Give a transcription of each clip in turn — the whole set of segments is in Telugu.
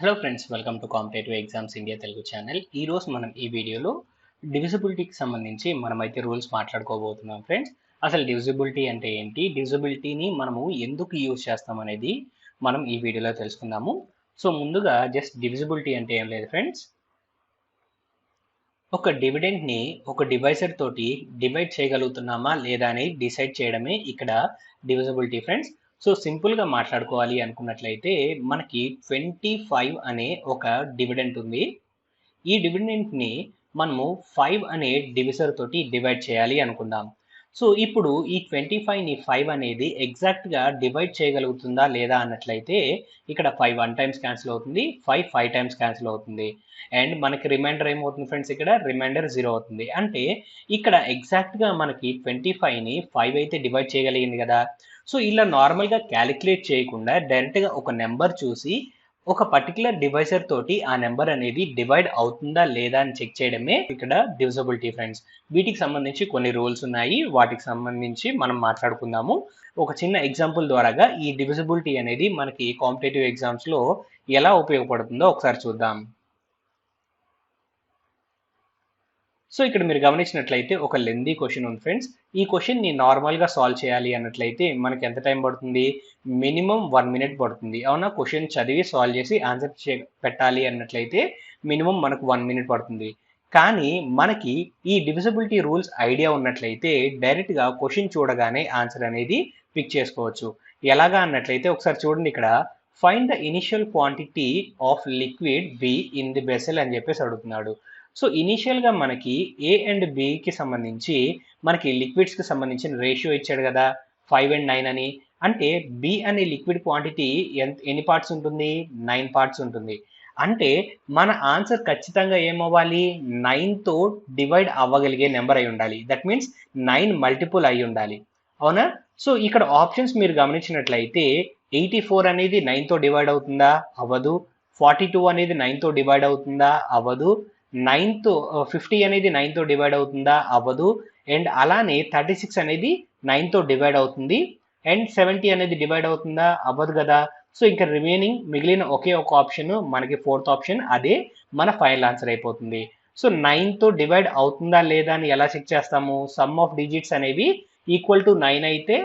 Hello friends, welcome to competitive exams India Telugu channel. ఈరోజు మనం ఈ వీడియోలో డివిజిబిలిటీకి సంబంధించి మనమైతే రూల్స్ మాట్లాడుకోబోతున్నాం ఫ్రెండ్స్. అసలు డివిజిబిలిటీ అంటే ఏంటి, డివిజిబిలిటీని మనము ఎందుకు యూజ్ చేస్తాం అనేది మనం ఈ వీడియోలో తెలుసుకుందాము. సో ముందుగా జస్ట్ డివిజిబిలిటీ అంటే ఏం లేదు ఫ్రెండ్స్, ఒక డివిడెండ్ని ఒక డివైజర్ తోటి డివైడ్ చేయగలుగుతున్నామా లేదా అని డిసైడ్ చేయడమే ఇక్కడ డివిజిబిలిటీ ఫ్రెండ్స్. సో సింపుల్గా మాట్లాడుకోవాలి అనుకున్నట్లయితే మనకి 25 అనే ఒక డివిడెంట్ ఉంది. ఈ డివిడెంట్ని మనము 5 అనే డివిజర్ తోటి డివైడ్ చేయాలి అనుకుందాం. సో ఇప్పుడు ఈ 25ని 5 అనేది ఎగ్జాక్ట్గా డివైడ్ చేయగలుగుతుందా లేదా అన్నట్లయితే ఇక్కడ 5 1 టైమ్స్ క్యాన్సిల్ అవుతుంది, 5 5 టైమ్స్ క్యాన్సిల్ అవుతుంది, అండ్ మనకి రిమైండర్ ఏమవుతుంది ఫ్రెండ్స్, ఇక్కడ రిమైండర్ 0 అవుతుంది. అంటే ఇక్కడ ఎగ్జాక్ట్గా మనకి 25ని 5 అయితే డివైడ్ చేయగలిగింది కదా. సో ఇలా నార్మల్గా క్యాలిక్యులేట్ చేయకుండా డైరెక్ట్గా ఒక నెంబర్ చూసి ఒక పర్టికులర్ డివైజర్ తోటి ఆ నెంబర్ అనేది డివైడ్ అవుతుందా లేదా అని చెక్ చేయడమే ఇక్కడ డివిజిబిలిటీ ఫ్రెండ్స్. వీటికి సంబంధించి కొన్ని రూల్స్ ఉన్నాయి, వాటికి సంబంధించి మనం మాట్లాడుకుందాము. ఒక చిన్న ఎగ్జాంపుల్ ద్వారాగా ఈ డివిజిబిలిటీ అనేది మనకి కాంపిటేటివ్ ఎగ్జామ్స్ లో ఎలా ఉపయోగపడుతుందో ఒకసారి చూద్దాం. సో ఇక్కడ మీరు గమనించినట్లయితే ఒక లెందీ క్వశ్చన్ ఉంది ఫ్రెండ్స్. ఈ క్వశ్చన్ ని నార్మల్ గా సాల్వ్ చేయాలి అన్నట్లయితే మనకి ఎంత టైం పడుతుంది, మినిమం 1 మినిట్ పడుతుంది. అవునా, క్వశ్చన్ చదివి సాల్వ్ చేసి ఆన్సర్ పెట్టాలి అన్నట్లయితే మినిమం మనకు 1 మినిట్ పడుతుంది. కానీ మనకి ఈ డివిజిబిలిటీ రూల్స్ ఐడియా ఉన్నట్లయితే డైరెక్ట్ గా క్వశ్చన్ చూడగానే ఆన్సర్ అనేది పిక్ చేసుకోవచ్చు. ఎలాగా అన్నట్లయితే ఒకసారి చూడండి, ఇక్కడ find the initial quantity of liquid be in the vessel అని చెప్పేసి అడుగుతున్నాడు. సో ఇనీషియల్గా మనకి ఏ అండ్ బికి సంబంధించి మనకి లిక్విడ్స్కి సంబంధించిన రేషియో ఇచ్చాడు కదా, 5 and 9 అని. అంటే బి అనే లిక్విడ్ క్వాంటిటీ ఎన్ని పార్ట్స్ ఉంటుంది, 9 పార్ట్స్ ఉంటుంది. అంటే మన ఆన్సర్ ఖచ్చితంగా ఏమవ్వాలి, 9తో డివైడ్ అవ్వగలిగే నెంబర్ అయి ఉండాలి. దట్ మీన్స్ 9 మల్టిపుల్ అయి ఉండాలి. అవునా. సో ఇక్కడ ఆప్షన్స్ మీరు గమనించినట్లయితే 84 అనేది 9తో డివైడ్ అవుతుందా, అవ్వదు. 42 అనేది 9తో డివైడ్ అవుతుందా, అవ్వదు. 50 అనేది 9తో డివైడ్ అవుతుందా, అవ్వదు. అండ్ అలానే 36 అనేది 9తో డివైడ్ అవుతుంది. అండ్ 70 అనేది డివైడ్ అవుతుందా, అవ్వదు కదా. సో ఇంకా రిమైనింగ్ మిగిలిన ఒకే ఒక ఆప్షన్ మనకి 4th ఆప్షన్, అదే మన ఫైనల్ ఆన్సర్ అయిపోతుంది. సో 9తో డివైడ్ అవుతుందా లేదా అని ఎలా చెక్ చేస్తాము, సమ్ ఆఫ్ డిజిట్స్ అనేవి ఈక్వల్ టు 9 అయితే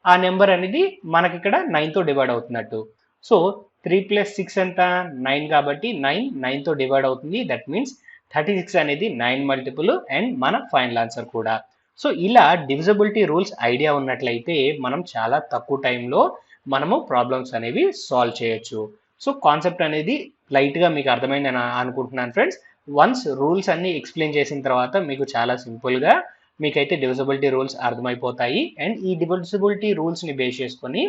ఆ నెంబర్ అనేది మనకి ఇక్కడ 9తో డివైడ్ అవుతున్నట్టు. సో 3 + 6 ఎంత, 9 కాబట్టి 9తో డివైడ్ అవుతుంది. దట్ మీన్స్ 36 అనేది 9 మల్టిపుల్ అండ్ మన ఫైనల్ ఆన్సర్ కూడా. సో ఇలా డివిజిబిలిటీ రూల్స్ ఐడియా ఉన్నట్లయితే మనం చాలా తక్కువ టైంలో మనము ప్రాబ్లమ్స్ అనేవి సాల్వ్ చేయొచ్చు. సో కాన్సెప్ట్ అనేది లైట్గా మీకు అర్థమైంది అని అనుకుంటున్నాను ఫ్రెండ్స్. వన్స్ రూల్స్ అన్ని ఎక్స్ప్లెయిన్ చేసిన తర్వాత మీకు చాలా సింపుల్గా మీకైతే డివిజిబిలిటీ రూల్స్ అర్థమైపోతాయి. అండ్ ఈ డివిజిబిలిటీ రూల్స్ని బేస్ చేసుకొని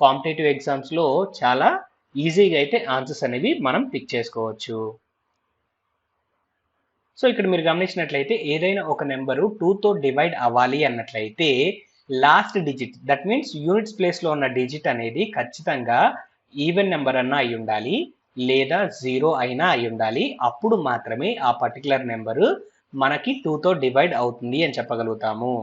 కాంపిటేటివ్ ఎగ్జామ్స్లో చాలా ఈజీగా అయితే ఆన్సర్స్ అనేవి మనం పిక్ చేసుకోవచ్చు. సో ఇక్కడ మీరు గమనించినట్లయితే ఏదైనా ఒక నెంబరు 2తో డివైడ్ అవ్వాలి అన్నట్లయితే last digit, that means units ప్లేస్లో ఉన్న డిజిట్ అనేది ఖచ్చితంగా ఈవెన్ నెంబర్ అన్నా అయి ఉండాలి లేదా 0 అయినా అయి ఉండాలి. అప్పుడు మాత్రమే ఆ పర్టికులర్ నెంబరు మనకి 2తో డివైడ్ అవుతుంది అని చెప్పగలుగుతాము.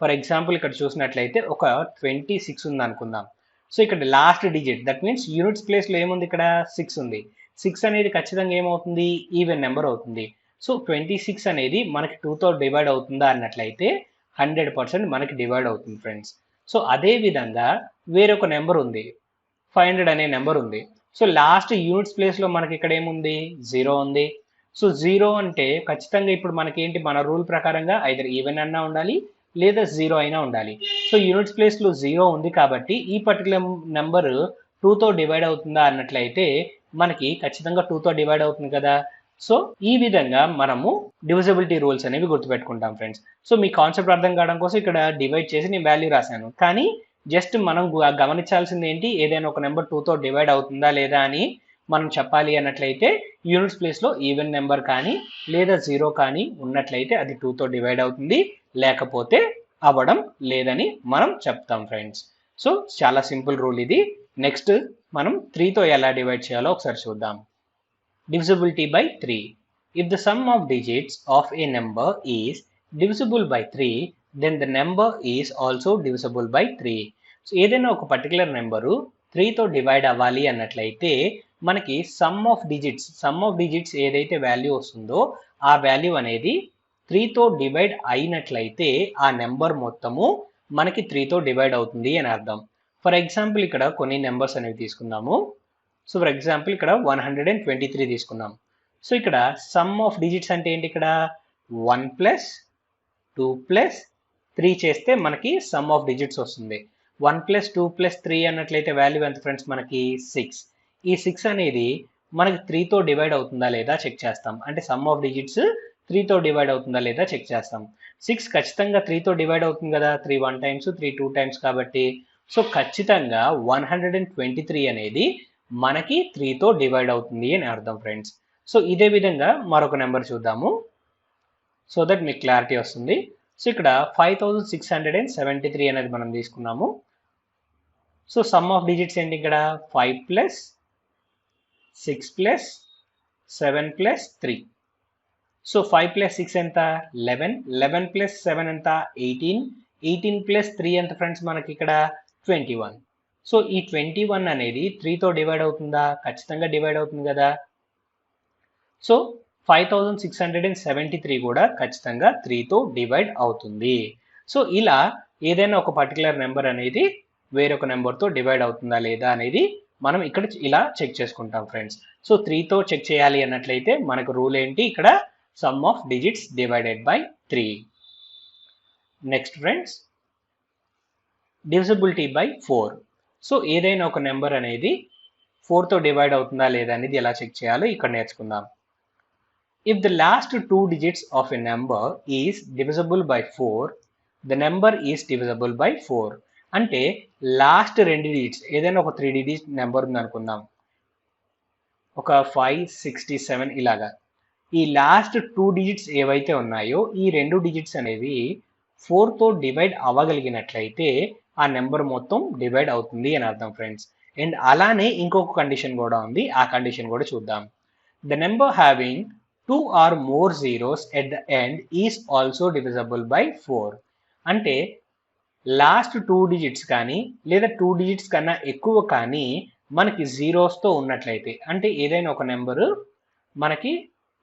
ఫర్ ఎగ్జాంపుల్ ఇక్కడ చూసినట్లయితే ఒక 26 ఉంది అనుకుందాం. సో ఇక్కడ last digit, that means units ప్లేస్లో ఏముంది, ఇక్కడ 6 ఉంది. 6 అనేది ఖచ్చితంగా ఏమవుతుంది, ఈవెన్ నెంబర్ అవుతుంది. సో 26 అనేది మనకి 2తో డివైడ్ అవుతుందా అన్నట్లయితే 100% మనకి డివైడ్ అవుతుంది ఫ్రెండ్స్. సో అదే విధంగా వేరొక నెంబర్ ఉంది, 500 అనే నెంబర్ ఉంది. సో లాస్ట్ యూనిట్స్ ప్లేస్లో మనకి ఇక్కడ ఏముంది, 0 ఉంది. సో 0 అంటే ఖచ్చితంగా ఇప్పుడు మనకి ఏంటి, మన రూల్ ప్రకారంగా ఐదర్ ఈవెన్ అన్నా ఉండాలి లేదా 0 అయినా ఉండాలి. సో యూనిట్స్ ప్లేస్లో 0 ఉంది కాబట్టి ఈ పర్టికులర్ నెంబర్ 2తో డివైడ్ అవుతుందా అన్నట్లయితే మనకి ఖచ్చితంగా 2తో డివైడ్ అవుతుంది కదా. సో ఈ విధంగా మనము డివిజిబిలిటీ రూల్స్ అనేవి గుర్తుపెట్టుకుంటాం ఫ్రెండ్స్. సో మీ కాన్సెప్ట్ అర్థం కావడం కోసం ఇక్కడ డివైడ్ చేసి నేను వాల్యూ రాశాను. కానీ జస్ట్ మనం గమనించాల్సింది ఏంటి, ఏదైనా ఒక నెంబర్ 2తో డివైడ్ అవుతుందా లేదా అని మనం చెప్పాలి అన్నట్లయితే యూనిట్స్ ప్లేస్లో ఈవెన్ నెంబర్ కానీ లేదా 0 కానీ ఉన్నట్లయితే అది 2తో డివైడ్ అవుతుంది, లేకపోతే అవ్వడం లేదని మనం చెప్తాం ఫ్రెండ్స్. సో చాలా సింపుల్ రూల్ ఇది. నెక్స్ట్ మనం 3తో ఎలా డివైడ్ చేయాలో ఒకసారి చూద్దాం. Divisibility by 3. If the sum of digits of a number is divisible by 3, then the number is also divisible by 3. So ఏదైనా ఒక పర్టికులర్ నెంబరు 3తో డివైడ్ అవ్వాలి అన్నట్లయితే మనకి సమ్ ఆఫ్ డిజిట్స్ ఏదైతే వాల్యూ వస్తుందో ఆ వాల్యూ అనేది 3తో డివైడ్ అయినట్లయితే ఆ నెంబర్ మొత్తము మనకి 3తో డివైడ్ అవుతుంది అని అర్థం. ఫర్ ఎగ్జాంపుల్ ఇక్కడ కొన్ని నెంబర్స్ అనేవి తీసుకుందాము. సో ఫర్ ఎగ్జాంపుల్ ఇక్కడ 123 తీసుకున్నాం. సో ఇక్కడ సమ్ ఆఫ్ డిజిట్స్ అంటే ఏంటి? ఇక్కడ 1 ప్లస్ 2 ప్లస్ 3 చేస్తే మనకి సమ్ ఆఫ్ డిజిట్స్ వస్తుంది. 1 ప్లస్ 2 ప్లస్ 3 అన్నట్లయితే వాల్యూ ఎంత ఫ్రెండ్స్? మనకి 6. ఈ 6 అనేది మనకి 3తో డివైడ్ అవుతుందా లేదా చెక్ చేస్తాం. అంటే సమ్ ఆఫ్ డిజిట్స్ 3తో డివైడ్ అవుతుందా లేదా చెక్ చేస్తాం. 6 ఖచ్చితంగా 3తో డివైడ్ అవుతుంది కదా, 3 1 టైమ్స్ 3 2 టైమ్స్ కాబట్టి. సో ఖచ్చితంగా 123 అనేది మనకి 3తో డివైడ్ అవుతుంది అని అర్థం ఫ్రెండ్స్. సో ఇదే విధంగా మరొక నెంబర్ చూద్దాము, సో దట్ మీకు క్లారిటీ వస్తుంది. సో ఇక్కడ 5673 అనేది మనం తీసుకున్నాము. సో సమ్ ఆఫ్ డిజిట్స్ ఏంటి? ఇక్కడ 5 plus 6 plus 7 plus 3. So 5 plus 6 ఎంత? 11. 11 ప్లస్ 7 ఎంత? 18. 18 ప్లస్ 3 ఎంత ఫ్రెండ్స్? మనకి ఇక్కడ 21. సో ఈ 21 అనేది 3తో డివైడ్ అవుతుందా? ఖచ్చితంగా డివైడ్ అవుతుంది కదా. సో 5673 కూడా ఖచ్చితంగా 3తో డివైడ్ అవుతుంది. సో ఇలా ఏదైనా ఒక పర్టికులర్ నెంబర్ అనేది వేరొక నెంబర్తో డివైడ్ అవుతుందా లేదా అనేది మనం ఇక్కడ ఇలా చెక్ చేసుకుంటాం ఫ్రెండ్స్. సో 3తో చెక్ చేయాలి అన్నట్లయితే మనకు రూల్ ఏంటి? ఇక్కడ some of digits divided by 3. Next friends, divisibility by 4. So ఏదైనా ఒక నెంబర్ అనేది 4తో డివైడ్ అవుతుందా లేదా అనేది ఎలా చెక్ చేయాలో ఇక్కడ నేర్చుకుందాం. If the last two digits of a number is divisible by 4, the number is divisible by 4. అంటే లాస్ట్ 2 డిజిట్స్ ఏదైనా ఒక 3 డిజిట్ నెంబర్ ఉంది అనుకుందాం, ఒక 567 ఇలాగా. ఈ లాస్ట్ 2 డిజిట్స్ ఏవైతే ఉన్నాయో ఈ 2 డిజిట్స్ అనేవి 4తో డివైడ్ అవ్వగలిగినట్లయితే ఆ నెంబర్ మొత్తం డివైడ్ అవుతుంది అని అర్థం ఫ్రెండ్స్. అండ్ అలానే ఇంకొక కండిషన్ కూడా ఉంది, ఆ కండిషన్ కూడా చూద్దాం. The number having 2 or more zeros at the end is also divisible by 4. అంటే లాస్ట్ 2 డిజిట్స్ కానీ లేదా 2 డిజిట్స్ కన్నా ఎక్కువ కానీ మనకి జీరోస్తో ఉన్నట్లయితే, అంటే ఏదైనా ఒక నెంబరు మనకి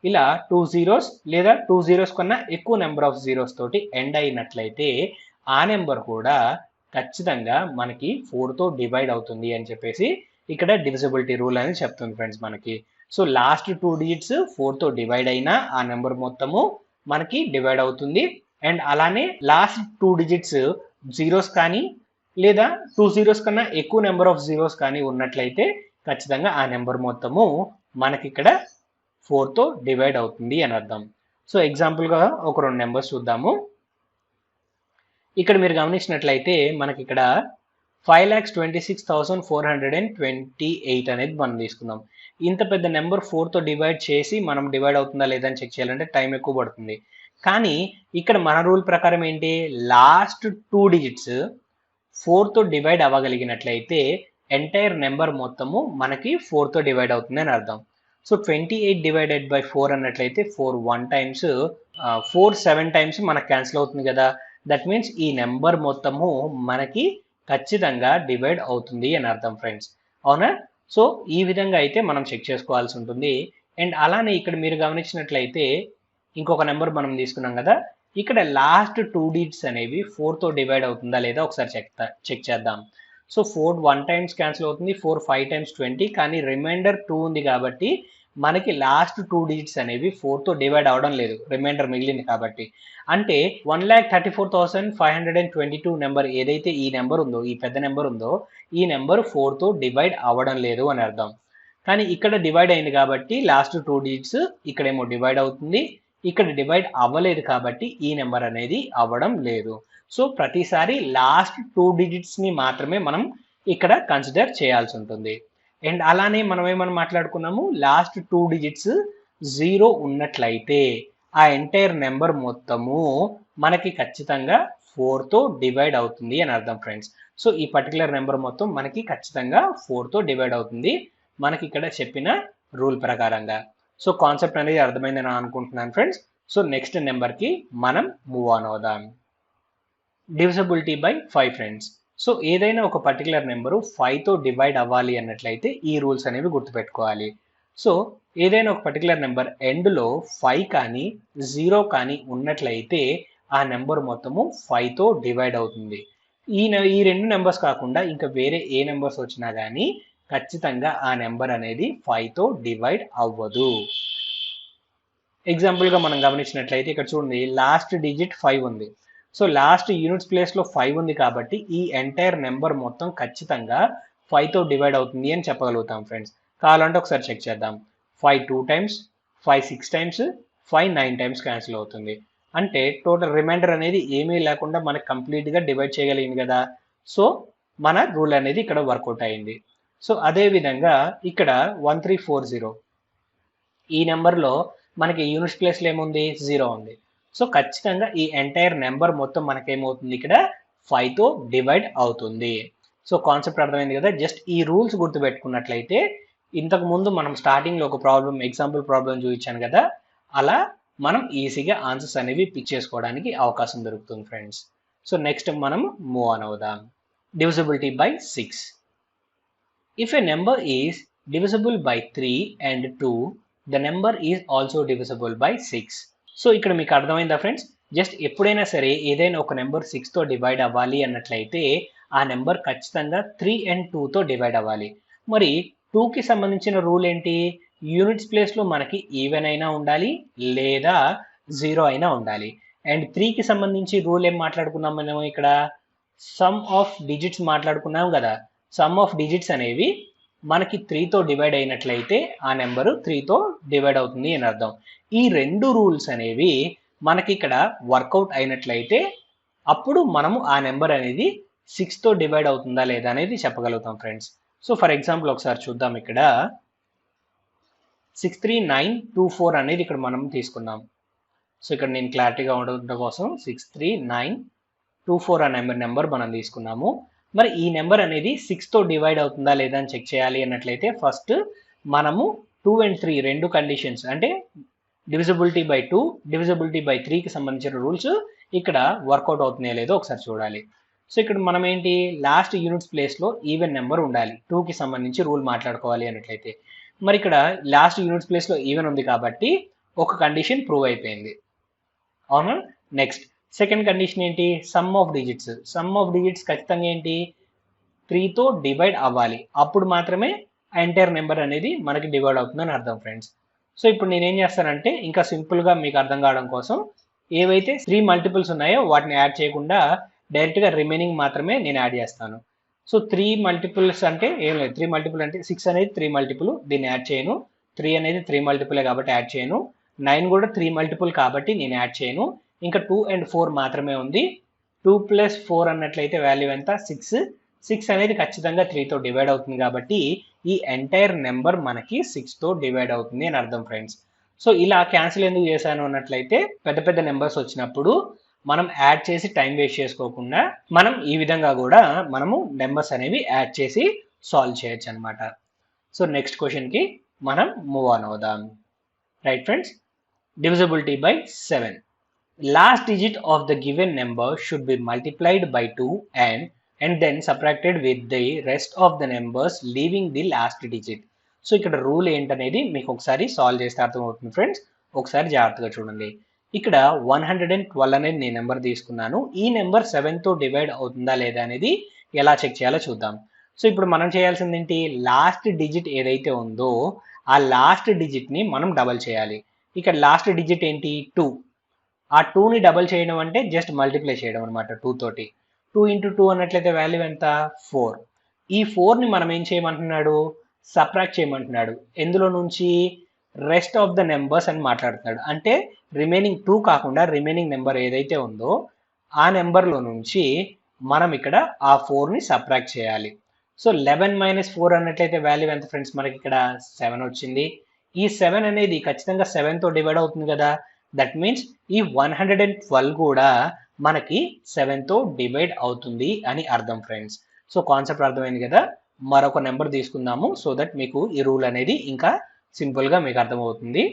ఇలా 2 జీరోస్ లేదా 2 జీరోస్ కన్నా ఎక్కువ నెంబర్ ఆఫ్ జీరోస్ తోటి ఎండ్ అయినట్లయితే ఆ నెంబర్ కూడా ఖచ్చితంగా మనకి 4తో డివైడ్ అవుతుంది అని చెప్పేసి ఇక్కడ డివిజిబిలిటీ రూల్ అనేది చెప్తుంది ఫ్రెండ్స్ మనకి. సో లాస్ట్ 2 డిజిట్స్ 4తో డివైడ్ అయినా ఆ నెంబర్ మొత్తము మనకి డివైడ్ అవుతుంది. అండ్ అలానే లాస్ట్ 2 డిజిట్స్ జీరోస్ కానీ లేదా 2 జీరోస్ కన్నా ఎక్కువ నెంబర్ ఆఫ్ జీరోస్ కానీ ఉన్నట్లయితే ఖచ్చితంగా ఆ నెంబర్ మొత్తము మనకి ఇక్కడ 4తో డివైడ్ అవుతుంది అని అర్థం. సో ఎగ్జాంపుల్గా ఒక 2 నెంబర్స్ చూద్దాము. ఇక్కడ మీరు గమనించినట్లయితే మనకి ఇక్కడ 5,26,428 అనేది మనం తీసుకుందాం. ఇంత పెద్ద నెంబర్ 4తో డివైడ్ చేసి మనం డివైడ్ అవుతుందా లేదా అని చెక్ చేయాలంటే టైం ఎక్కువ పడుతుంది. కానీ ఇక్కడ మన రూల్ ప్రకారం ఏంటి? లాస్ట్ 2 డిజిట్స్ 4తో డివైడ్ అవ్వగలిగినట్లయితే ఎంటైర్ నెంబర్ మొత్తము మనకి 4తో డివైడ్ అవుతుంది అని అర్థం. సో 28 డివైడెడ్ బై 4 అన్నట్లయితే 4 1 టైమ్స్ 4 7 టైమ్స్ మనకు క్యాన్సిల్ అవుతుంది కదా. దట్ మీన్స్ ఈ నెంబర్ మొత్తము మనకి ఖచ్చితంగా డివైడ్ అవుతుంది అని అర్థం ఫ్రెండ్స్, అవునా? సో ఈ విధంగా అయితే మనం చెక్ చేసుకోవాల్సి ఉంటుంది. అండ్ అలానే ఇక్కడ మీరు గమనించినట్లయితే ఇంకొక నెంబర్ మనం తీసుకున్నాం కదా, ఇక్కడ లాస్ట్ 2 డిజిట్స్ అనేవి 4తో డివైడ్ అవుతుందా లేదా ఒకసారి చెక్ చేద్దాం. సో 4 1 టైమ్స్ క్యాన్సిల్ అవుతుంది, 4 5 టైమ్స్ 20, కానీ రిమైండర్ 2 ఉంది కాబట్టి మనకి లాస్ట్ 2 డిజిట్స్ అనేవి 4తో డివైడ్ అవ్వడం లేదు, రిమైండర్ మిగిలింది కాబట్టి. అంటే 1,34,522 నెంబర్ ఏదైతే ఈ నెంబర్ ఉందో, ఈ పెద్ద నెంబర్ ఉందో, ఈ నెంబర్ 4తో డివైడ్ అవ్వడం లేదు అని అర్థం. కానీ ఇక్కడ డివైడ్ అయింది కాబట్టి లాస్ట్ 2 డిజిట్స్ ఇక్కడేమో డివైడ్ అవుతుంది, ఇక్కడ డివైడ్ అవ్వలేదు కాబట్టి ఈ నెంబర్ అనేది అవ్వడం లేదు. సో ప్రతిసారి లాస్ట్ 2 డిజిట్స్ని మాత్రమే మనం ఇక్కడ కన్సిడర్ చేయాల్సి ఉంటుంది. అండ్ అలానే మనం ఏమని మాట్లాడుకున్నాము, లాస్ట్ 2 డిజిట్స్ 0 ఉన్నట్లయితే ఆ ఎంటైర్ నెంబర్ మొత్తము మనకి ఖచ్చితంగా 4తో డివైడ్ అవుతుంది అని అర్థం ఫ్రెండ్స్. సో ఈ పర్టికులర్ నెంబర్ మొత్తం మనకి ఖచ్చితంగా 4తో డివైడ్ అవుతుంది మనకి ఇక్కడ చెప్పిన రూల్ ప్రకారంగా. సో కాన్సెప్ట్ అనేది అర్థమైందని నేను అనుకుంటున్నాను ఫ్రెండ్స్. సో నెక్స్ట్ నెంబర్కి మనం మూవ్ ఆన్ అవుదాం. Divisibility by 5 friends. సో ఏదైనా ఒక పర్టికులర్ నెంబరు 5తో డివైడ్ అవ్వాలి అన్నట్లయితే ఈ రూల్స్ అనేవి గుర్తుపెట్టుకోవాలి. సో ఏదైనా ఒక పర్టికులర్ నెంబర్ ఎండ్లో 5 కానీ 0 కానీ ఉన్నట్లయితే ఆ నెంబర్ మొత్తము 5తో డివైడ్ అవుతుంది. ఈ రెండు నెంబర్స్ కాకుండా ఇంకా వేరే ఏ నెంబర్స్ వచ్చినా కానీ ఖచ్చితంగా ఆ నెంబర్ అనేది 5తో డివైడ్ అవ్వదు. ఎగ్జాంపుల్గా మనం గమనించినట్లయితే ఇక్కడ చూడండి, లాస్ట్ డిజిట్ 5 ఉంది. సో లాస్ట్ యూనిట్స్ ప్లేస్లో 5 ఉంది కాబట్టి ఈ ఎంటైర్ నెంబర్ మొత్తం ఖచ్చితంగా 5తో డివైడ్ అవుతుంది అని చెప్పగలుగుతాం ఫ్రెండ్స్. కావాలంటే ఒకసారి చెక్ చేద్దాం. 5 2 టైమ్స్, 5 6 టైమ్స్, 5 9 టైమ్స్ క్యాన్సిల్ అవుతుంది. అంటే టోటల్ రిమైండర్ అనేది ఏమీ లేకుండా మనకి కంప్లీట్గా డివైడ్ చేయగలిగింది కదా. సో మన రూల్ అనేది ఇక్కడ వర్కౌట్ అయింది. సో అదే విధంగా ఇక్కడ 1340 ఈ నెంబర్లో మనకి యూనిట్స్ ప్లేస్లో ఏముంది, 0 ఉంది. సో ఖచ్చితంగా ఈ ఎంటైర్ నెంబర్ మొత్తం మనకేమవుతుంది, ఇక్కడ 5తో డివైడ్ అవుతుంది. సో కాన్సెప్ట్ అర్థమైంది కదా. జస్ట్ ఈ రూల్స్ గుర్తుపెట్టుకున్నట్లయితే, ఇంతకు ముందు మనం స్టార్టింగ్లో ఒక ఎగ్జాంపుల్ ప్రాబ్లం చూపించాను కదా, అలా మనం ఈజీగా ఆన్సర్స్ అనేవి పిక్ చేసుకోవడానికి అవకాశం దొరుకుతుంది ఫ్రెండ్స్. సో నెక్స్ట్ మనం మూవ్ ఆన్ అవుదాం. Divisibility by 6. If a number is divisible by 3 and 2, the number is also divisible by 6. So ఇక్కడ మీకు అర్థమైందా ఫ్రెండ్స్? జస్ట్ ఎప్పుడైనా సరే ఏదైనా ఒక నెంబర్ 6తో డివైడ్ అవ్వాలి అన్నట్లయితే ఆ నెంబర్ ఖచ్చితంగా 3 and 2తో డివైడ్ అవ్వాలి. మరి 2కి సంబంధించిన రూల్ ఏంటి? యూనిట్స్ ప్లేస్లో మనకి ఈవెన్ అయినా ఉండాలి లేదా 0 అయినా ఉండాలి. అండ్ 3కి సంబంధించి రూల్ ఏం మాట్లాడుకున్నాం మనం ఇక్కడ? సమ్ ఆఫ్ డిజిట్స్ మాట్లాడుకున్నాం కదా. సమ్ ఆఫ్ డిజిట్స్ అనేవి మనకి 3తో డివైడ్ అయినట్లయితే ఆ నెంబరు 3తో డివైడ్ అవుతుంది అని అర్థం. ఈ రెండు రూల్స్ అనేవి మనకి ఇక్కడ వర్కౌట్ అయినట్లయితే అప్పుడు మనము ఆ నెంబర్ అనేది 6తో డివైడ్ అవుతుందా లేదా అనేది చెప్పగలుగుతాం ఫ్రెండ్స్. సో ఫర్ ఎగ్జాంపుల్ ఒకసారి చూద్దాం. ఇక్కడ 63924 అనేది ఇక్కడ మనం తీసుకున్నాం. సో ఇక్కడ నేను క్లారిటీగా ఉండడం కోసం 63924 అనే నెంబర్ మనం తీసుకున్నాము. మరి ఈ నెంబర్ అనేది 6తో డివైడ్ అవుతుందా లేదా అని చెక్ చేయాలి అన్నట్లయితే ఫస్ట్ మనము 2 and 3 రెండు కండిషన్స్, అంటే డివిజిబిలిటీ బై 2, డివిజిబిలిటీ బై 3కి సంబంధించిన రూల్స్ ఇక్కడ వర్కౌట్ అవుతున్నాయో లేదో ఒకసారి చూడాలి. సో ఇక్కడ మనం ఏంటి, లాస్ట్ యూనిట్స్ ప్లేస్లో ఈవెన్ నెంబర్ ఉండాలి 2కి సంబంధించి రూల్ మాట్లాడుకోవాలి అన్నట్లయితే. మరి ఇక్కడ లాస్ట్ యూనిట్స్ ప్లేస్లో ఈవెన్ ఉంది కాబట్టి ఒక కండిషన్ ప్రూవ్ అయిపోయింది, అవునా. నెక్స్ట్ సెకండ్ కండిషన్ ఏంటి, some of digits. Some of digits ఖచ్చితంగా ఏంటి, 3తో డివైడ్ అవ్వాలి, అప్పుడు మాత్రమే ఎంటైర్ నెంబర్ అనేది మనకి డివైడ్ అవుతుందని అర్థం ఫ్రెండ్స్. సో ఇప్పుడు నేనేం చేస్తానంటే ఇంకా సింపుల్గా మీకు అర్థం కావడం కోసం ఏవైతే 3 మల్టిపుల్స్ ఉన్నాయో వాటిని యాడ్ చేయకుండా డైరెక్ట్గా రిమైనింగ్ మాత్రమే నేను యాడ్ చేస్తాను. సో 3 మల్టిపుల్స్ అంటే ఏం లేదు, 3 మల్టిపుల్ అంటే 6 అనేది 3 మల్టిపుల్, దీన్ని యాడ్ చేయను. 3 అనేది 3 మల్టిపులే కాబట్టి యాడ్ చేయను. 9 కూడా 3 మల్టిపుల్ కాబట్టి నేను యాడ్ చేయను. ఇంకా 2 and 4 మాత్రమే ఉంది. 2 + 4 అన్నట్లయితే వాల్యూ ఎంత, 6. 6 అనేది ఖచ్చితంగా 3తో డివైడ్ అవుతుంది కాబట్టి ఈ ఎంటైర్ నెంబర్ మనకి 6తో డివైడ్ అవుతుంది అని అర్థం ఫ్రెండ్స్. సో ఇలా క్యాన్సిల్ ఎందుకు చేశాను అన్నట్లయితే పెద్ద పెద్ద నెంబర్స్ వచ్చినప్పుడు మనం యాడ్ చేసి టైం వేస్ట్ చేసుకోకుండా మనం ఈ విధంగా కూడా మనము నెంబర్స్ అనేవి యాడ్ చేసి సాల్వ్ చేయొచ్చు అనమాట. సో నెక్స్ట్ క్వశ్చన్కి మనం మూవ్ ఆన్ అవుదాం. Right friends, divisibility by 7. Last digit of the given number should be multiplied by 2 and then subtracted with the rest of the numbers leaving the last digit. So ఇక్కడ రూల్ ఏంటనేది మీకు ఒకసారి సాల్వ్ చేస్తే అర్థమవుతుంది ఫ్రెండ్స్. ఒకసారి జాగ్రత్తగా చూడండి. ఇక్కడ 112 అనేది నేను నెంబర్ తీసుకున్నాను. ఈ నెంబర్ 7తో డివైడ్ అవుతుందా లేదా అనేది ఎలా చెక్ చేయాలో చూద్దాం. సో ఇప్పుడు మనం చేయాల్సింది ఏంటి, లాస్ట్ డిజిట్ ఏదైతే ఉందో ఆ లాస్ట్ డిజిట్ని మనం డబల్ చేయాలి. ఇక్కడ లాస్ట్ డిజిట్ ఏంటి, 2. ఆ 2ని డబల్ చేయడం అంటే జస్ట్ మల్టిప్లై చేయడం అనమాట 2 తోటి. 2 × 2 అన్నట్లయితే వాల్యూ ఎంత, 4. ఈ 4ని మనం ఏం చేయమంటున్నాడు, సబ్ట్రాక్ట్ చేయమంటున్నాడు. ఎందులో నుంచి, రెస్ట్ ఆఫ్ ద నెంబర్స్ అని మాట్లాడుతున్నాడు. అంటే రిమైనింగ్ 2 కాకుండా రిమైనింగ్ నెంబర్ ఏదైతే ఉందో ఆ నెంబర్లో నుంచి మనం ఇక్కడ ఆ 4ని సబ్ట్రాక్ట్ చేయాలి. సో 11 - 4 అన్నట్లయితే వాల్యూ ఎంత ఫ్రెండ్స్, మనకి ఇక్కడ 7 వచ్చింది. ఈ 7 అనేది ఖచ్చితంగా 7తో డివైడ్ అవుతుంది కదా. దట్ మీన్స్ ఈ 112 కూడా మనకి 7తో డివైడ్ అవుతుంది అని అర్థం ఫ్రెండ్స్. సో కాన్సెప్ట్ అర్థమైంది కదా. మరొక నెంబర్ తీసుకుందాము సో దట్ మీకు ఈ రూల్ అనేది ఇంకా సింపుల్గా మీకు అర్థమవుతుంది.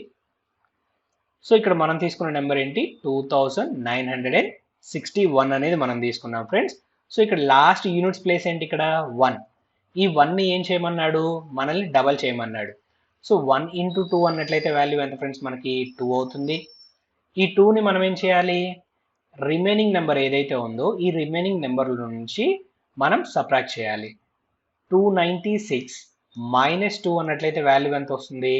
సో ఇక్కడ మనం తీసుకున్న నెంబర్ ఏంటి, 2961 అనేది మనం తీసుకున్నాం ఫ్రెండ్స్. సో ఇక్కడ లాస్ట్ యూనిట్స్ ప్లేస్ ఏంటి ఇక్కడ 1. ఈ 1ని ఏం చేయమన్నాడు, మనల్ని డబల్ చేయమన్నాడు. సో 1 ఇంటూ 2 అన్నట్లయితే వాల్యూ ఎంత ఫ్రెండ్స్, మనకి 2 అవుతుంది. ఈ 2ని మనం ఏం చేయాలి, రిమైనింగ్ నెంబర్ ఏదైతే ఉందో ఈ రిమైనింగ్ నెంబర్ల నుంచి మనం సబ్ట్రాక్ట్ చేయాలి. 296 మైనస్ 2 అన్నట్లయితే వాల్యూ ఎంత వస్తుంది,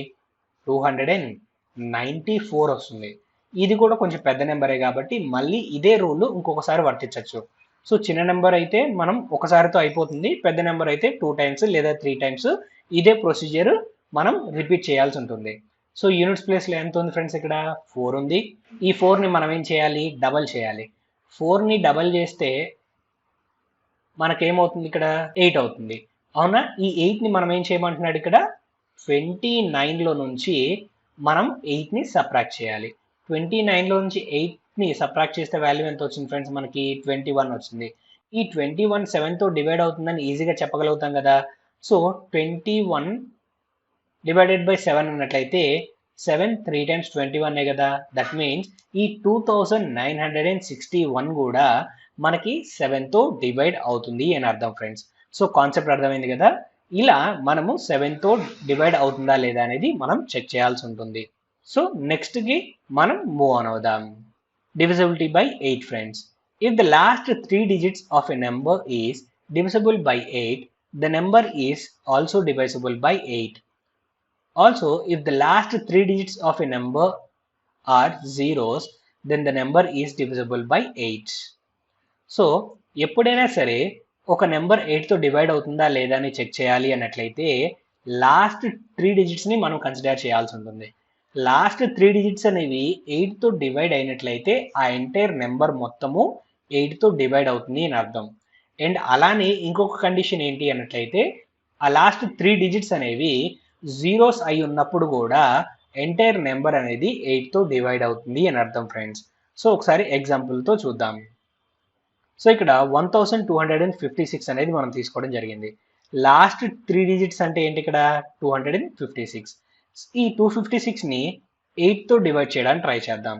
294 వస్తుంది. ఇది కూడా కొంచెం పెద్ద నెంబరే కాబట్టి మళ్ళీ ఇదే రూల్ ఇంకొకసారి వర్తించవచ్చు. సో చిన్న నెంబర్ అయితే మనం ఒకసారితో అయిపోతుంది, పెద్ద నెంబర్ అయితే 2 టైమ్స్ లేదా 3 టైమ్స్ ఇదే ప్రొసీజర్ మనం రిపీట్ చేయాల్సి ఉంటుంది. సో యూనిట్స్ ప్లేస్లో ఎంత ఉంది ఫ్రెండ్స్, ఇక్కడ 4 ఉంది. ఈ 4ని మనం ఏం చేయాలి, డబల్ చేయాలి. 4ని డబల్ చేస్తే మనకేమవుతుంది, ఇక్కడ 8 అవుతుంది. అవునా, ఈ 8ని మనం ఏం చేయమంటున్నాడు, ఇక్కడ 29లో నుంచి మనం 8ని సబ్ట్రాక్ట్ చేయాలి. 29లో నుంచి 8ని సబ్ట్రాక్ట్ చేస్తే వాల్యూ ఎంత వచ్చింది ఫ్రెండ్స్, మనకి 21 వచ్చింది. ఈ 21 7తో డివైడ్ అవుతుందని ఈజీగా చెప్పగలుగుతాం కదా. సో 21 డివైడెడ్ బై 7 అన్నట్లయితే 7 3 టైమ్స్ 21 కదా. దట్ మీన్స్ ఈ 2961 కూడా మనకి 7తో డివైడ్ అవుతుంది అని అర్థం ఫ్రెండ్స్. సో కాన్సెప్ట్ అర్థమైంది కదా. ఇలా మనము 7తో డివైడ్ అవుతుందా లేదా అనేది మనం చెక్ చేయాల్సి ఉంటుంది. సో నెక్స్ట్కి మనం మూవ్ ఆన్ అవుదాం. Divisibility by 8 friends. If the last 3 digits of a number is divisible by 8, the number is also divisible by 8. Also, if the last 3 digits of a number are zeros, then the number is divisible by 8. So ఎప్పుడైనా సరే ఒక నెంబర్ 8తో డివైడ్ అవుతుందా లేదా అని చెక్ చేయాలి అన్నట్లయితే లాస్ట్ 3 digitsని మనం కన్సిడర్ చేయాల్సి ఉంటుంది. లాస్ట్ 3 digits అనేవి 8తో డివైడ్ అయినట్లయితే ఆ ఎంటైర్ నెంబర్ మొత్తము 8తో డివైడ్ అవుతుంది అని అర్థం. అండ్ అలానే ఇంకొక కండిషన్ ఏంటి అన్నట్లయితే ఆ లాస్ట్ 3 digits అనేవి జీరోస్ అయి ఉన్నప్పుడు కూడా ఎంటైర్ నెంబర్ అనేది 8తో డివైడ్ అవుతుంది అని అర్థం ఫ్రెండ్స్. సో ఒకసారి ఎగ్జాంపుల్తో చూద్దాం. సో ఇక్కడ 1256 అనేది మనం తీసుకోవడం జరిగింది. లాస్ట్ 3 digits అంటే ఏంటి, ఇక్కడ 256. ఈ 256ని 8తో డివైడ్ చేయడానికి ట్రై చేద్దాం.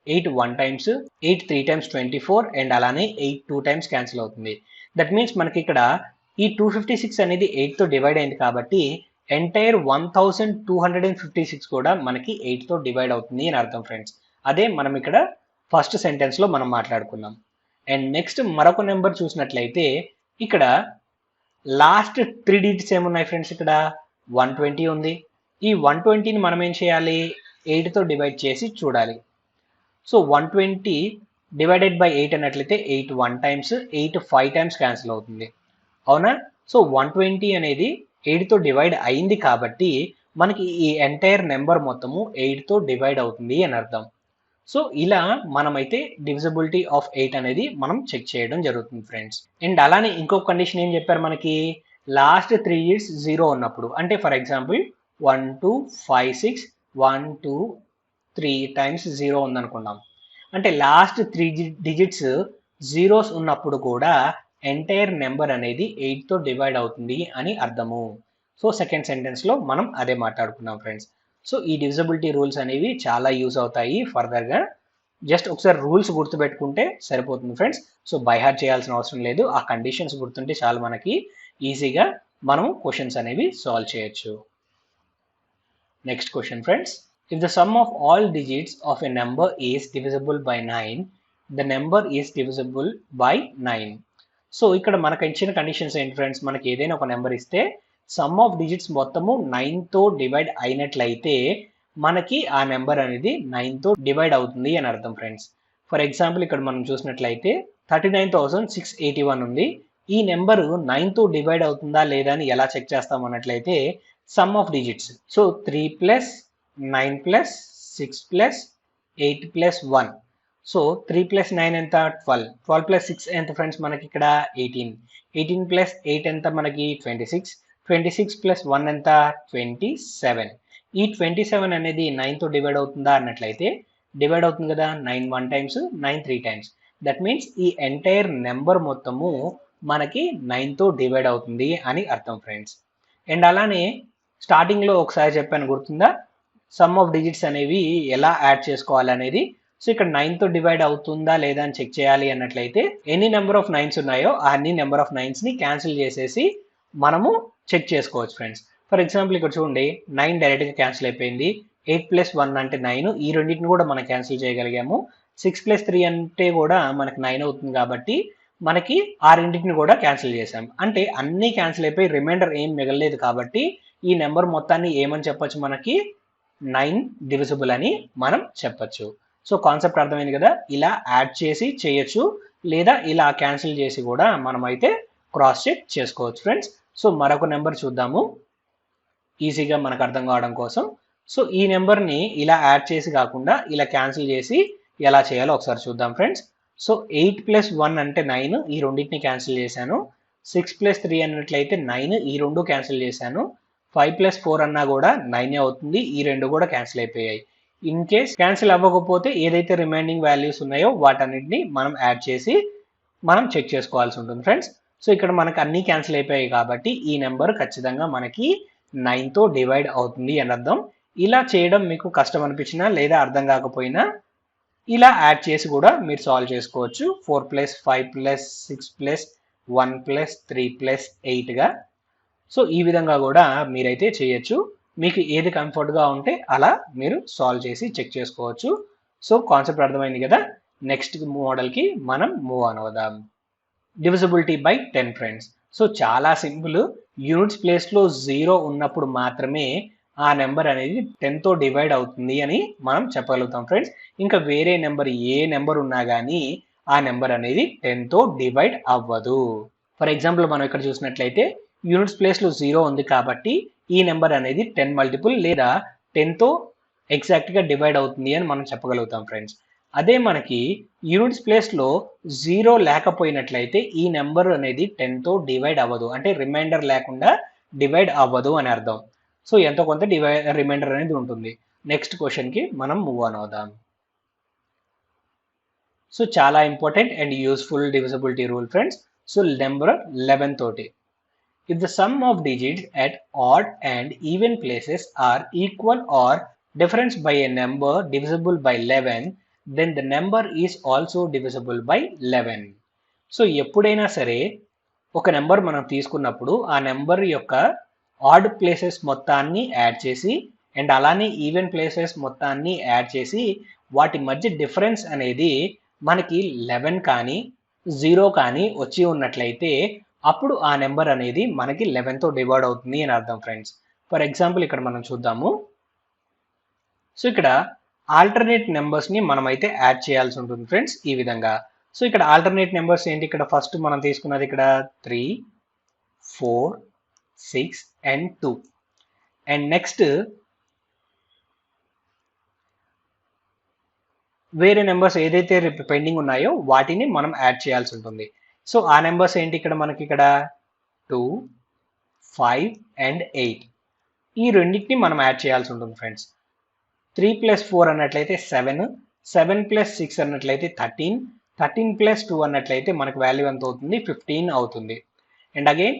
8 1 టైమ్స్, 8 3 టైమ్స్ 24 అండ్ అలానే 8 2 టైమ్స్ క్యాన్సిల్ అవుతుంది. దట్ మీన్స్ మనకి ఇక్కడ ఈ 256 అనేది 8తో డివైడ్ అయింది కాబట్టి ఎంటైర్ 1256 కూడా మనకి 8తో డివైడ్ అవుతుంది అని అర్థం ఫ్రెండ్స్. అదే మనం ఇక్కడ ఫస్ట్ సెంటెన్స్లో మనం మాట్లాడుకున్నాం. అండ్ నెక్స్ట్ మరొక నెంబర్ చూసినట్లయితే ఇక్కడ లాస్ట్ 3 digits ఏమున్నాయి ఫ్రెండ్స్, ఇక్కడ 120 ఉంది. ఈ 120ని మనం ఏం చేయాలి, 8తో డివైడ్ చేసి చూడాలి. సో 120 డివైడెడ్ బై 8 అన్నట్లయితే 8 1 టైమ్స్, 8 5 టైమ్స్ క్యాన్సిల్ అవుతుంది. అవునా. సో 120 అనేది 8తో డివైడ్ అయింది కాబట్టి మనకి ఈ ఎంటైర్ నెంబర్ మొత్తము 8తో డివైడ్ అవుతుంది అని అర్థం. సో ఇలా మనమైతే డివిజిబిలిటీ ఆఫ్ 8 అనేది మనం చెక్ చేయడం జరుగుతుంది ఫ్రెండ్స్. అండ్ అలానే ఇంకొక కండిషన్ ఏం చెప్పారు మనకి, లాస్ట్ 3 digits 0 ఉన్నప్పుడు. అంటే ఫర్ ఎగ్జాంపుల్ 1 2 5 6 1 2 3 టైమ్స్ 0 ఉందనుకున్నాం. అంటే లాస్ట్ 3 digits జీరోస్ ఉన్నప్పుడు కూడా ఎంటైర్ నెంబర్ అనేది 8తో డివైడ్ అవుతుంది అని అర్థము. సో సెకండ్ సెంటెన్స్లో మనం అదే మాట్లాడుకున్నాం ఫ్రెండ్స్. సో ఈ డివిజిబిలిటీ రూల్స్ అనేవి చాలా యూజ్ అవుతాయి ఫర్దర్గా. జస్ట్ ఒకసారి రూల్స్ గుర్తుపెట్టుకుంటే సరిపోతుంది ఫ్రెండ్స్. సో బై హార్ట్ చేయాల్సిన అవసరం లేదు, ఆ కండిషన్స్ గుర్తుంటే చాలు మనకి ఈజీగా మనం క్వశ్చన్స్ అనేవి సాల్వ్ చేయొచ్చు. Next question friends. If the sum of all digits of a number is divisible by 9, the number is divisible by 9. So ఇక్కడ మనకు ఇచ్చిన కండిషన్స్ ఏంటి ఫ్రెండ్స్, మనకి ఏదైనా ఒక నెంబర్ ఇస్తే సమ్ ఆఫ్ డిజిట్స్ మొత్తము 9తో డివైడ్ అయినట్లయితే మనకి ఆ నెంబర్ అనేది 9తో డివైడ్ అవుతుంది అని అర్థం ఫ్రెండ్స్. ఫర్ ఎగ్జాంపుల్ ఇక్కడ మనం చూసినట్లయితే 39,681 ఉంది. ఈ నెంబరు 9తో డివైడ్ అవుతుందా లేదా అని ఎలా చెక్ చేస్తాం అన్నట్లయితే some of digits. So 3 plus 9 plus 6 plus 8 plus 1. So 3 plus 9 ఎంత, 12. 12 ప్లస్ 6 ఎంత ఫ్రెండ్స్, మనకి ఇక్కడ 18. 18 ప్లస్ 8 ఎంత, మనకి 26. 26 ప్లస్ 1 ఎంత, 27. ఈ 27 అనేది 9తో డివైడ్ అవుతుందా అన్నట్లయితే డివైడ్ అవుతుంది కదా. 9 1 టైమ్స్, 9 3 టైమ్స్. దట్ మీన్స్ ఈ ఎంటైర్ నెంబర్ మొత్తము మనకి 9తో డివైడ్ అవుతుంది అని అర్థం ఫ్రెండ్స్. అండ్ అలానే స్టార్టింగ్లో ఒకసారి చెప్పాను గుర్తుందా, సమ్ ఆఫ్ డిజిట్స్ అనేవి ఎలా యాడ్ చేసుకోవాలి అనేది. సో ఇక్కడ 9తో డివైడ్ అవుతుందా లేదా అని చెక్ చేయాలి అన్నట్లయితే ఎన్ని నెంబర్ ఆఫ్ 9s ఉన్నాయో ఆ అన్ని నెంబర్ ఆఫ్ 9స్ని క్యాన్సిల్ చేసేసి మనము చెక్ చేసుకోవచ్చు ఫ్రెండ్స్. ఫర్ ఎగ్జాంపుల్ ఇక్కడ చూడండి 9 డైరెక్ట్గా క్యాన్సిల్ అయిపోయింది. 8+1 అంటే 9, ఈ రెండింటిని కూడా మనం క్యాన్సిల్ చేయగలిగాము. 6+3 అంటే కూడా మనకి 9 అవుతుంది కాబట్టి మనకి ఆ రెండింటిని కూడా క్యాన్సిల్ చేసాం. అంటే అన్నీ క్యాన్సిల్ అయిపోయి రిమైండర్ ఏం మిగలలేదు కాబట్టి ఈ నెంబర్ మొత్తాన్ని ఏమని చెప్పొచ్చు, మనకి 9 డివిజిబుల్ అని మనం చెప్పొచ్చు. సో కాన్సెప్ట్ అర్థమైంది కదా. ఇలా యాడ్ చేసి చేయొచ్చు, లేదా ఇలా క్యాన్సిల్ చేసి కూడా మనం అయితే క్రాస్ చెక్ చేసుకోవచ్చు ఫ్రెండ్స్. సో మరొక నెంబర్ చూద్దాము ఈజీగా మనకు అర్థం కావడం కోసం. సో ఈ నెంబర్ని ఇలా యాడ్ చేసి కాకుండా ఇలా క్యాన్సిల్ చేసి ఎలా చేయాలో ఒకసారి చూద్దాం ఫ్రెండ్స్. సో 8+1 అంటే 9, ఈ రెండింటిని క్యాన్సిల్ చేశాను. 6+3 అన్నట్లయితే 9, ఈ రెండు క్యాన్సిల్ చేశాను. 5+4 అన్నా కూడా 9 అవుతుంది, ఈ రెండు కూడా క్యాన్సిల్ అయిపోయాయి. ఇన్ కేస్ క్యాన్సిల్ అవ్వకపోతే ఏదైతే రిమైనింగ్ వాల్యూస్ ఉన్నాయో వాటన్నిటిని మనం యాడ్ చేసి మనం చెక్ చేసుకోవాల్సి ఉంటుంది ఫ్రెండ్స్. సో ఇక్కడ మనకు అన్నీ క్యాన్సిల్ అయిపోయాయి కాబట్టి ఈ నెంబర్ ఖచ్చితంగా మనకి 9తో డివైడ్ అవుతుంది అని అర్థం. ఇలా చేయడం మీకు కష్టం అనిపించినా లేదా అర్థం కాకపోయినా ఇలా యాడ్ చేసి కూడా మీరు సాల్వ్ చేసుకోవచ్చు. 4+5+6+1+3+8గా. సో ఈ విధంగా కూడా మీరైతే చేయొచ్చు. మీకు ఏది కంఫర్ట్గా ఉంటే అలా మీరు సాల్వ్ చేసి చెక్ చేసుకోవచ్చు. సో కాన్సెప్ట్ అర్థమైంది కదా. నెక్స్ట్ మోడల్కి మనం మూవ్ ఆన్ అవుదాం. Divisibility by 10 friends. సో చాలా సింపుల్. యూనిట్స్ ప్లేస్లో 0 ఉన్నప్పుడు మాత్రమే ఆ నెంబర్ అనేది 10తో డివైడ్ అవుతుంది అని మనం చెప్పగలుగుతాం ఫ్రెండ్స్. ఇంకా వేరే నెంబర్ ఏ నెంబర్ ఉన్నా కానీ ఆ నెంబర్ అనేది 10తో డివైడ్ అవ్వదు. ఫర్ ఎగ్జాంపుల్ మనం ఇక్కడ చూసినట్లయితే యూనిట్స్ ప్లేస్లో 0 ఉంది కాబట్టి ఈ నెంబర్ అనేది 10 మల్టిపుల్ లేదా 10తో ఎగ్జాక్ట్గా డివైడ్ అవుతుంది అని మనం చెప్పగలుగుతాం ఫ్రెండ్స్. అదే మనకి యూనిట్స్ ప్లేస్లో 0 లేకపోయినట్లయితే ఈ నెంబర్ అనేది 10తో డివైడ్ అవ్వదు, అంటే రిమైండర్ లేకుండా డివైడ్ అవ్వదు అని అర్థం. సో ఎంతో కొంత రిమైండర్ అనేది ఉంటుంది. నెక్స్ట్ క్వశ్చన్కి మనం మూవ్ ఆన్ అవుదాం. సో చాలా important and useful divisibility rule friends. So number 11 తోటి, if the sum of digits at odd and even places are equal or difference by a number divisible by 11, then the number is also divisible by 11. So ఎప్పుడైనా సరే ఒక నెంబర్ మనం తీసుకున్నప్పుడు ఆ నెంబర్ యొక్క ఆడ్ ప్లేసెస్ మొత్తాన్ని యాడ్ చేసి అండ్ అలానే ఈవెన్ ప్లేసెస్ మొత్తాన్ని యాడ్ చేసి వాటి మధ్య డిఫరెన్స్ అనేది మనకి 11 కానీ 0 కానీ వచ్చి ఉన్నట్లయితే అప్పుడు ఆ నెంబర్ అనేది మనకి 11తో డివైడ్ అవుతుంది అని అర్థం ఫ్రెండ్స్. ఫర్ ఎగ్జాంపుల్ ఇక్కడ మనం చూద్దాము. సో ఇక్కడ ఆల్టర్నేట్ నెంబర్స్ని మనమైతే యాడ్ చేయాల్సి ఉంటుంది ఫ్రెండ్స్ ఈ విధంగా. సో ఇక్కడ ఆల్టర్నేట్ నెంబర్స్ ఏంటి, ఇక్కడ ఫస్ట్ మనం తీసుకున్నది ఇక్కడ 3, 4, 6 అండ్ 2. అండ్ నెక్స్ట్ వేరే నెంబర్స్ ఏదైతే పెండింగ్ ఉన్నాయో వాటిని మనం యాడ్ చేయాల్సి ఉంటుంది. సో ఆ నెంబర్స్ ఏంటి, ఇక్కడ మనకి ఇక్కడ 2, 5 అండ్ 8. ఈ రెండింటిని మనం యాడ్ చేయాల్సి ఉంటుంది ఫ్రెండ్స్. 3+4 అన్నట్లయితే 7, 7+6 అన్నట్లయితే 13, 13+2 అన్నట్లయితే మనకు వాల్యూ ఎంత అవుతుంది, 15 అవుతుంది. అండ్ అగైన్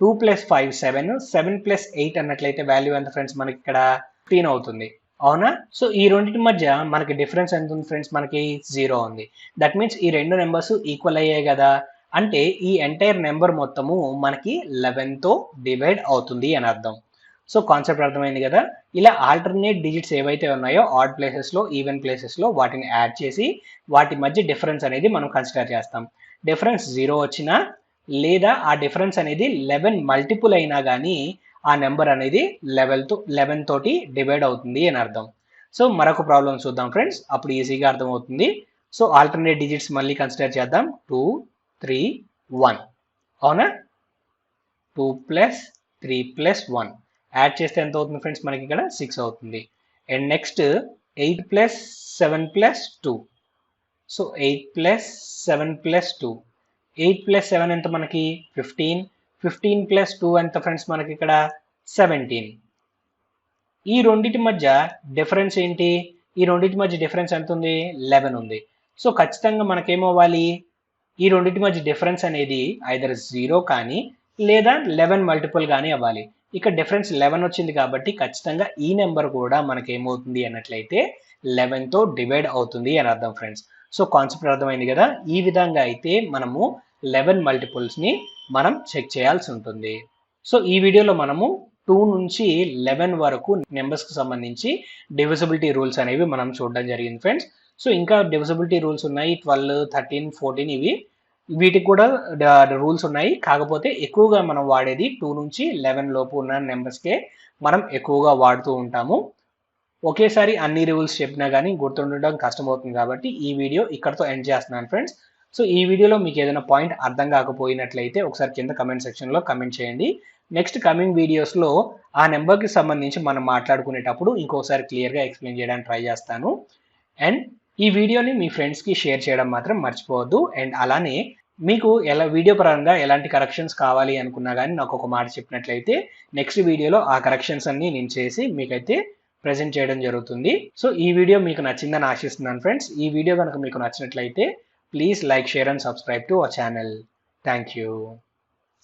2+5 7, 7+8 అన్నట్లయితే వాల్యూ ఎంత ఫ్రెండ్స్, మనకి ఇక్కడ 15 అవుతుంది. అవునా? సో ఈ రెండింటి మధ్య మనకి డిఫరెన్స్ ఎంత ఉంది ఫ్రెండ్స్, మనకి 0 ఉంది. దట్ మీన్స్ ఈ రెండు నెంబర్స్ ఈక్వల్ అయ్యాయి కదా, అంటే ఈ ఎంటైర్ నెంబర్ మొత్తము మనకి 11తో డివైడ్ అవుతుంది అని అర్థం. సో కాన్సెప్ట్ అర్థమైంది కదా. ఇలా ఆల్టర్నేట్ డిజిట్స్ ఏవైతే ఉన్నాయో ఆడ్ ప్లేసెస్లో ఈవెన్ ప్లేసెస్లో వాటిని యాడ్ చేసి వాటి మధ్య డిఫరెన్స్ అనేది మనం కన్సిడర్ చేస్తాం. డిఫరెన్స్ 0 వచ్చినా లేదా ఆ డిఫరెన్స్ అనేది 11 మల్టిపుల్ అయినా కానీ ఆ నెంబర్ అనేది 11 తోటి డివైడ్ అవుతుంది అని అర్థం. సో మరొక ప్రాబ్లం చూద్దాం ఫ్రెండ్స్, అప్పుడు ఈజీగా అర్థమవుతుంది. సో ఆల్టర్నేట్ డిజిట్స్ మళ్ళీ కన్సిడర్ చేద్దాం. 2, 3, 1. అవునా? 2 + 3 + 1 యాడ్ చేస్తే ఎంత అవుతుంది ఫ్రెండ్స్, మనకి ఇక్కడ 6 అవుతుంది. And next 8 + 7 + 2. సో 8 + 7 + 2. 8 + 7 ఎంత మనకి 15. 15 + 2 ఎంత ఫ్రెండ్స్, మనకి ఇక్కడ 17. ఈ రెండింటి మధ్య డిఫరెన్స్ ఏంటి, ఈ రెండింటి మధ్య డిఫరెన్స్ ఎంత ఉంది, 11 ఉంది. సో ఖచ్చితంగా మనకేమవ్వాలి, ఈ రెండింటి మధ్య డిఫరెన్స్ అనేది ఐదర్ 0 కానీ లేదా 11 మల్టిపుల్ కానీ అవ్వాలి. ఇక్కడ డిఫరెన్స్ 11 వచ్చింది కాబట్టి ఖచ్చితంగా ఈ నెంబర్ కూడా మనకి ఏమవుతుంది అన్నట్లయితే 11తో డివైడ్ అవుతుంది అని అర్థం ఫ్రెండ్స్. సో కాన్సెప్ట్ అర్థమైంది కదా. ఈ విధంగా అయితే మనము 11 మల్టిపుల్స్ని మనం చెక్ చేయాల్సి ఉంటుంది. సో ఈ వీడియోలో మనము 2 నుంచి 11 వరకు నెంబర్స్కి సంబంధించి డివిజిబిలిటీ రూల్స్ అనేవి మనం చూడడం జరిగింది ఫ్రెండ్స్. సో ఇంకా డివిజిబిలిటీ రూల్స్ ఉన్నాయి 12, 13, 14 వీటికి కూడా రూల్స్ ఉన్నాయి. కాకపోతే ఎక్కువగా మనం వాడేది 2 నుంచి 11 లోపు ఉన్న నెంబర్స్కే మనం ఎక్కువగా వాడుతూ ఉంటాము. ఒకేసారి అన్ని రూల్స్ చెప్పినా కానీ గుర్తుండడం కష్టమవుతుంది కాబట్టి ఈ వీడియో ఇక్కడతో ఎండ్ చేస్తున్నాను ఫ్రెండ్స్. సో ఈ వీడియోలో మీకు ఏదైనా పాయింట్ అర్థం కాకపోయినట్లయితే ఒకసారి కింద కమెంట్ సెక్షన్లో కమెంట్ చేయండి. నెక్స్ట్ కమింగ్ వీడియోస్లో ఆ నెంబర్కి సంబంధించి మనం మాట్లాడుకునేటప్పుడు ఇంకోసారి క్లియర్గా ఎక్స్ప్లెయిన్ చేయడానికి ట్రై చేస్తాను. అండ్ ఈ వీడియోని మీ ఫ్రెండ్స్కి షేర్ చేయడం మాత్రం మర్చిపోవద్దు. అండ్ అలానే మీకు వీడియో పరంగా ఎలాంటి కరెక్షన్స్ కావాలి అనుకున్నా కానీ నాకు ఒక మాట చెప్పినట్లయితే నెక్స్ట్ వీడియోలో ఆ కరెక్షన్స్ అన్ని నేను చేసి మీకైతే ప్రెజెంట్ చేయడం జరుగుతుంది. సో ఈ వీడియో మీకు నచ్చిందని ఆశిస్తున్నాను ఫ్రెండ్స్. ఈ వీడియో కనుక మీకు నచ్చినట్లయితే please like, share and subscribe to our channel. Thank you.